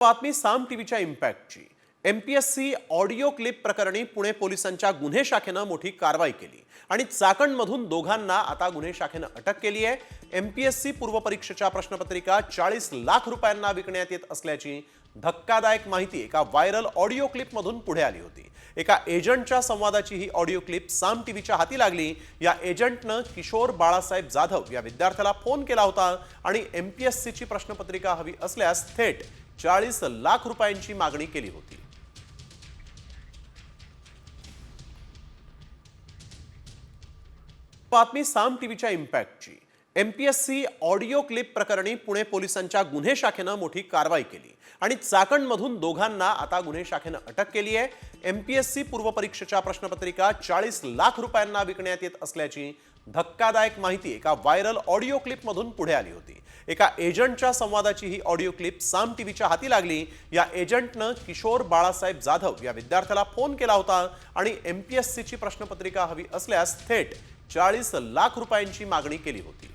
बातमी साम टीव्हीच्या इम्पॅक्टची। MPSC audio clip प्रकरणी पुणे पोलिसांच्या गुन्हे शाखेनं मोठी कारवाई केली आणि चाकणमधून दोघांना आता गुन्हे शाखेनं अटक केली आहे। एमपीएससी पूर्वपरीक्षेच्या प्रश्नपत्रिका 40 लाख रुपयांना विकण्यात येत असल्याची धक्कादायक माहिती एका व्हायरल ऑडिओ क्लिपमधून पुढे आली होती। एका एजंटच्या संवादाची ही ऑडिओ क्लिप साम टीव्हीच्या हाती लागली। या एजंटनं किशोर बाळासाहेब जाधव या विद्यार्थ्याला फोन केला होता आणि एमपीएससीची प्रश्नपत्रिका हवी असल्यास थेट 40 लाख रुपयांची मागणी केली होती। बातमी साम टीव्हीच्या इम्पॅक्टची। एमपीएससी ऑडिओ क्लिप प्रकरणी पुणे पोलिसांच्या गुन्हे शाखेनं मोठी कारवाई केली आणि चाकणमधून दोघांना आता गुन्हे शाखेनं अटक केली आहे। एमपीएससी पूर्वपरीक्षेच्या प्रश्नपत्रिका 40 लाख रुपयांना विकण्यात येत असल्याची धक्कादायक माहिती एका व्हायरल ऑडिओ क्लिपमधून पुढे आली होती। एका एजंटच्या संवादाची ही ऑडिओ क्लिप साम टीव्हीच्या हाती लागली। या एजंटनं किशोर बाळासाहेब जाधव या विद्यार्थ्याला फोन केला होता आणि एमपीएससीची प्रश्नपत्रिका हवी असल्यास थेट 40 लाख रुपयांची मागणी केली होती।